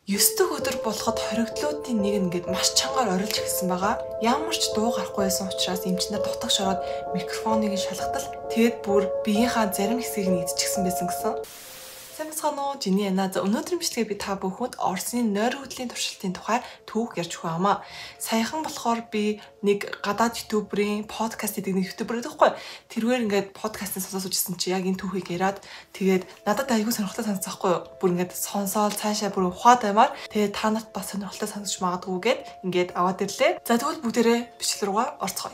9 дэх өдөр болоход хоригдлуудын нэг ингээд маш чангаар орилж эхэлсэн байгаа. Ямар ч дуу гарахгүй байсан учраас эмчнэр дутагш ороод микрофоныг шалгатал тэгээд бүр биеийнхаа зарим хэсгийг нь эзчихсэн байсан гэсэн. Сайн бацгаана уу? Жиний яна. За өнөөдрийн бичлэгээ би та бүхэнд Оросны нойр хөдлийн туршилтын тухай түүх ярьж өгөх юмаа. Саяхан болохоор би нэг гадаад ютуберийн подкаст гэдэг нэг ютубер байхгүй. Тэрвэр ингээд подкастын сонсож үзсэн чи яг энэ түүхийг яриад тэгээд надад аягүй сонирхолтой санагдсан байхгүй юу? Бүр ингээд сонсоол цаашаа бүр ухаад баймаар тэгээд та нарт бас сонирхолтой санагдаж магадгүй гэд ингээд аваад ирлээ. За тэгвэл бүгдээрээ бичлэг руугаа орцгоё.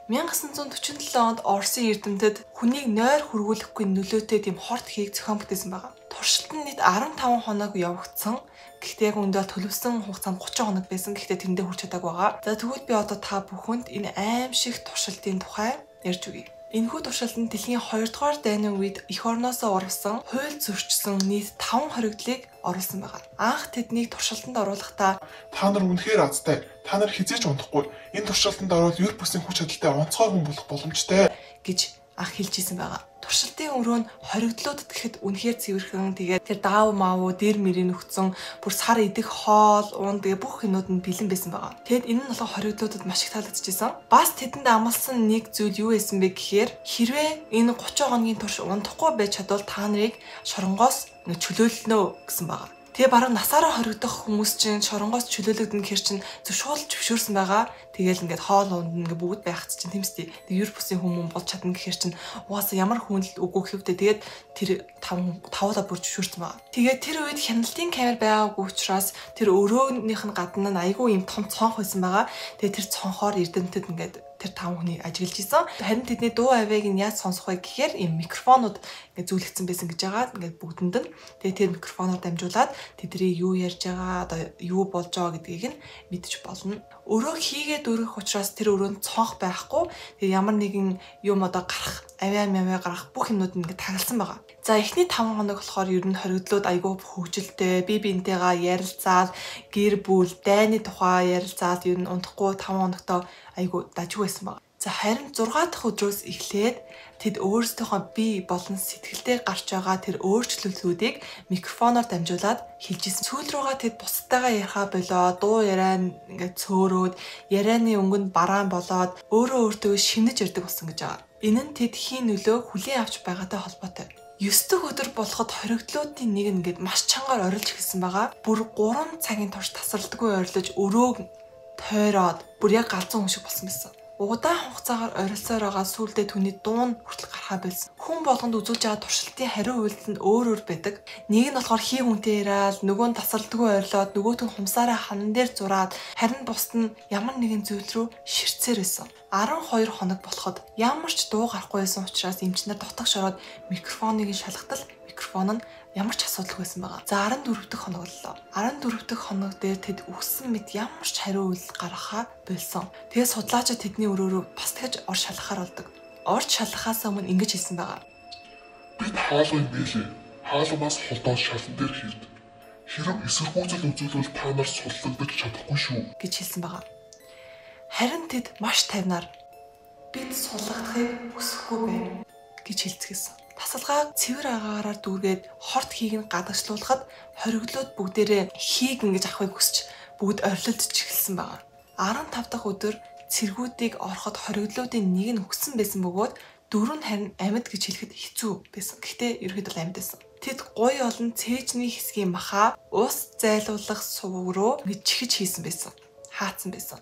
1947 онд Оросын эрдэмтэд хүнийг нойр хүргүүлэхгүй нөлөөтэй тийм хорт хийх зохион бүтээсэн байгаа. Туршилт нь нийт 15 хоног явагдсан. Гэхдээ яг үндэ төлөвсөн хугацаанд 30 хоног байсан. Гэхдээ тэндээ хүрч чадаагүй байгаа. За тэгвэл би одоо та бүхэнд энэ аимшиг туршилтын тухай ярьж өгье. Энэхүү туршилт нь дэлхийн 2 дугаар дайны үед эх орноосоо урвсан хууль зөрчсөн нийт 5 хоригдлыг оруулсан байгаа. Анх тэднийг туршилтанд оруулахдаа та нар үнэхээр азтай. Та нар хизээж унтахгүй. Энэ туршилтанд орвол ер бусын хүч чадалтай онцгой хүн болох боломжтой гэж анх хэлж ирсэн байгаа. Туршилтын өрөө нь хоригдлуудад гэхэд үнэхээр цэвэрхэн тэгээд тэр даав маав дээр мөрийн нөхцөн бүр сар идэх хоол уун тэгээ бүх юмуд нь бэлэн байсан байгаа. Тэгэд энэ нь болохоор хоригдлуудад маш их таалагдчихсан. Бас тэдэнд амласан нэг зүйл юу байсан бэ гэхээр хэрвээ энэ 30 хоногийн турш унтахгүй байж чадвал та нарыг шоронгоос чөлөөлнө гэсэн байгаа. Тэгээ бараг насаараа хоригдох хүмүүс чинь шоронгоос чөлөөлөгдөн гэхэр чинь зөвшөөрөл зөвшөөрсөн байгаа. Тэгээл ингээд хоол унд ингээд бүгд байх чинь тийм үстэй. Тэг ер бусын хүмүүс болж чадна гэхэр чинь угаасаа ямар хүнл үгүй хэвдэ. Тэгээд тэр тавуулаа бүр зөвшөөрсөн байгаа. Тэгээд тэр үед хяналтын камер байгаагүй учраас тэр өрөөнийх нь гадна нь айгүй юм том цонх байсан байгаа. Тэгээд тэр цонхоор эрдэмтэд ингээд тэр 5 хүнийг ажиглаж исэн. Харин тэдний дуу авийг нь яаж сонсох вэ гэхээр ийм микрофонууд ингээд зүйлэгдсэн байсан гэж байгаа. Ингээд бүгдэнд нь. Тэгээ тэр микрофоноор дамжуулаад тэдний юу ярьж байгаа, одоо юу болж байгаа гэдгийг нь мэдчих болно. Өрөө хийгээд өргөх учраас тэр өрөөнд цонх байхгүй. Тэгээ ямар нэгэн юм одоо гарах, авиа гарах бүх юмнууд ингээд тагалсан байгаа. За эхний 5 хоног болохоор ер нь хоригдлууд айгүй хөвгөлтэй, бие биентэйгээ ярилцаад, гэр бүл, дайны тухай ярилцаад ер нь унтахгүй 5 хоногтоо айгүй дажгүй байсан байна. За харин 6 дахь өдрөөс эхлээд тэд өөрсдийнхөө бие болон сэтгэлдээ гарч байгаа тэр өөрчлөлтүүдийг микрофоноор дамжуулаад хэлж ирсэн. Сүүл рүүгээ тэд бусдтайгаа ярихаа болоо, дуу яриа ингээд цөөрөөд, ярианы өнгөнд бараан болоод өөрөө өөртөө шинэж ирдэг болсон гэж байгаа. Энэ нь тэд хийн нөлөө хүлээн авч байгаатай холбоотой. 9 дэх өдөр болоход хоригдлуудын нэг нь ингээд маш чангаар орилж эхэлсэн байгаа. Бүр 3 цагийн турш тасралтгүй орилж өрөөг тойроод бүр яг галзуу хүн шиг болсон байсан. Удаан хугацаагаар орилсоор байгаа сүулдэ түүний дуун хүртэл гарахаа болсон. Хүн болгонд үзүүлж байгаа туршилтын хариу үйлдэл нь өөр байдаг. Нэг нь болохоор хий хүнтэй яриад, нөгөө нь тасралтгүй орилоод, нөгөөт нь хумсаараа хан дээр зураад, харин бусд нь ямар нэгэн зүйл рүү ширцээр байсан. 12 хоног болоход ямар ч дуу гарахгүй байсан учраас эмчнэр дутагш ороод микрофоныг шалгатал микрофон нь ямар ч асуудалгүй байсан байгаа. За 14 дахь хоног боллоо. 14 дахь хоног дээр тэд үхсэн мэд ямар ч хариу үйлдэл гаргахаа болсон. Тэгээд судлаачид тэдний өрөөрөө бас тэгж ор шалгахаар болдог. Орж шалгахаас өмнө ингэж хэлсэн байгаа. Бид хаалгыг нээлээ. Хаалгаас холдоод шалан дээр хийрд. Хэрэг эсэргүүцэл үзүүлвэл та нар суллагдаж чадахгүй шүү гэж хэлсэн байгаа. Харин тэд маш тайвнаар бид суллагдахыг хүсэхгүй байна гэж хэлцгээсэн. Тасалгааг цэвэр агаараар дүүргээд хорт хийг нь гадагшлуулахад хоригдлууд бүгдээрээ хийг ингэж авахыг хүсч бүгд орилдож эхэлсэн байна. 15 дахь өдөр цэргүүдийг ороход хоригдлуудын нэг нь өгсөн байсан бөгөөд 4 нь харин амьд гэж хэлэхэд хэцүү байсан. Гэхдээ ерөөдөө амьд байсан. Тэд гуй олон цээжний хэсгийн махаа ус зайлуулах сувг руу чихэж хийсэн байсан. Хаацсан байсан.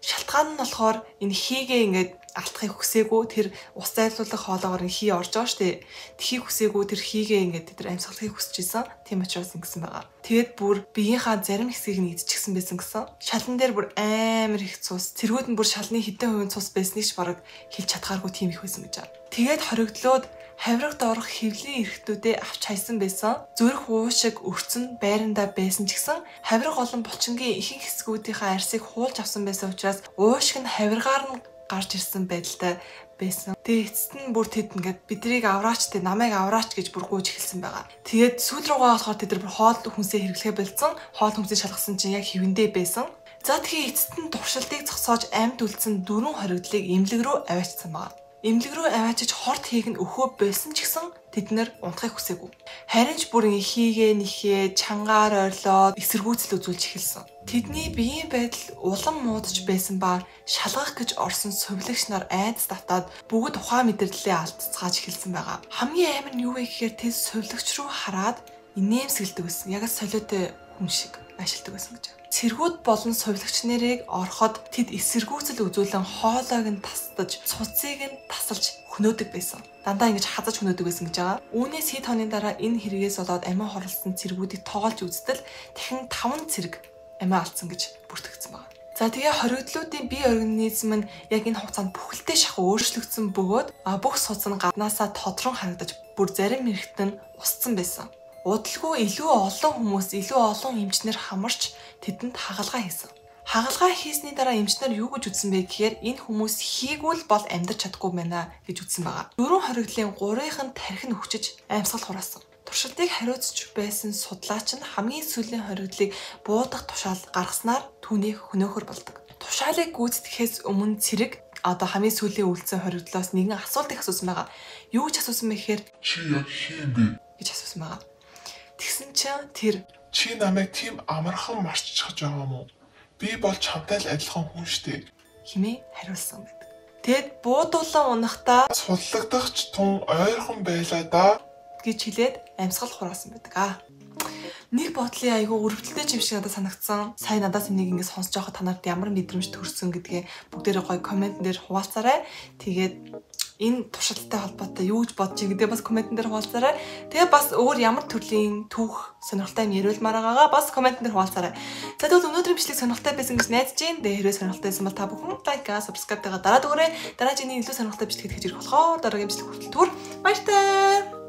Шалтгаан нь болохоор энэ хийгээ ингээд алдахыг хүсээгүй тэр ус зайлуулах хоолоогоор хий орж байгаа штэ. Тхийг хүсээгүй тэр хийгээ ингээд тэр амьсгалахыг хүсэж исэн. Тийм учраас ингэсэн байгаа. Тэгэд бүр биеийнхаа зарим хэсгийг нь эзчихсэн байсан гэсэн. Шалан дээр бүр амар их цус. Цэргүүд нь бүр шалны хэдэн хувийн цус байсныг ч бараг хэлж чадхааргүй тийм их байсан гэж байна. Тэгээд хоригдлууд хавирагт орох хэвлийн эрхтүүдээ авч хайсан байсан. Зүрх уушиг өрцөн байрандаа байсан ч гэсэн хавираг олон булчингийн ихэнх хэсгүүдийнхээ арсыг хуулж авсан байсан учраас уушиг нь хавиргаар нь гарч ирсэн байдалтай байсан. Тэгээ эцэст нь бүр тэд ингээд бидрийг авраач те намайг авраач гэж бүр гүйж эхэлсэн байгаа. Тэгээд сүүл рүүгээ болохоор тэд нар хоол хүнсээ хэрэглэхэ болсон. Хоол хүнсээ шалгасан чинь яг хэвэндээ байсан. За тэгэхээр эцэст нь туршилтыг зогсоож амьд үлдсэн 4 хоригдлыг эмнэлэг рүү аваачсан байна. Эмнэлэг рүү аваачиж хорт хийг нь өхөө байсан ч гэсэн тэд нэр унтахыг хүсээгүй. Харин ч бүр ихийгээ нэхээ чангаар ойрлоод эсэргүүцэл үзүүлж эхэлсэн. Тэдний биеийн байдал улам муудаж байсан ба шалгах гэж орсон сувилагч нар айдас татаад бүгд ухаан мэдрэлээ алдцгааж эхэлсэн байгаа. Хамгийн амар нь юу вэ гэхээр тэд сувилагч руу хараад инээмсэглдэг байсан. Яг солиотой хүн шиг ашигладаг байсан гэж. Цэргүүд болон сувилагч нарыг ороход тэд эсэргүүцэл үзүүлэн хоолойг нь тасдаж, цуцыг нь тасалж хөнөөдөг байсан. Дандаа ингэж хазаж хөнөөдөг байсан гэж байгаа. Үүнээс хэд хоногийн дараа энэ хэрэгээс болоод амиа хорлсон цэргүүдийг тоолж үзтэл дахин 5 цэрэг амиа алдсан гэж бүртгэгдсэн байна. За тэгээ хоригдлуудын бие организм нь яг энэ хугацаанд бүхэлдээ шахуу өөрчлөгдсөн бөгөөд бүх суц нь гаднаасаа тодрон харагдаж бүр зарим хэрэгт нь усцсан байсан. Удалгүй илүү олон хүмүүс, илүү олон эмчнэр хамарч тэдэнд хагалгаа хийсэн. Хагалгаа хийсний дараа эмчнэр юу гэж үзсэн бэ гэхээр энэ хүмүүс хийгүүл бол амьдарч чадахгүй байна гэж үзсэн байгаа. 4 хоригдлын 3-ыг нь тархин өгчөж амьсгал хураасан. Туршилтыг хариуцж байсан судлаач нь хамгийн сүүлийн хоригдлыг буудах тушаал гаргаснаар түүнийг хөнөөхөр болдог. Тушаалыг гүйцэтгэхээс өмнө цэрэг хамгийн сүүлийн үлдсэн хоригдлоос нэгэн асуулт их асуусан байгаа. Юу гэж асуусан бэ гэхээр Чи яг хин бэ гэж асуусан байгаа. Тэгсэн чинь тэр чи намайг тийм амархан марччихж байгаа юм уу? Би бол чамтай л адилхан хүн штэ хэмээн хариулсан байдаг. Тэгэд буудуулан унахдаа судлагдахч тун ойрхон байлаа да гэж хэлээд амьсгал хураасан байдаг. Нэг бодлын айгүй өрөвдөлтэй юм шиг надад санагдсан. Сайн надаас энийг ингэ сонсож байхад та нарт ямар мэдрэмж төрсөн гэдгээ бүгдээрээ гоё комментэн дээр хуваалцаарай. Тэгээд энэ туршилттай холбоотой юу гэж бодож байгаа гэдээ бас комментэн дээр хуваалцаарай. Тэгээ бас өөр ямар төрлийн түүх сонирхолтой юм яриулмаар байгаагаа бас комментэн дээр хуваалцаарай. За тэгвэл өнөөдрийн бичлэг сонирхолтой байсан гэж найдаж байна. Тэгээ хэрвээ сонирхолтой байсан бол та бүхэн лайкаа, subscribe-тагаа дараад өгөөрэй. Дараагийн илүү сонирхолтой бичлэг хийж ирэх болохоор дараагийн бичлэг хүртэл түр баяртай.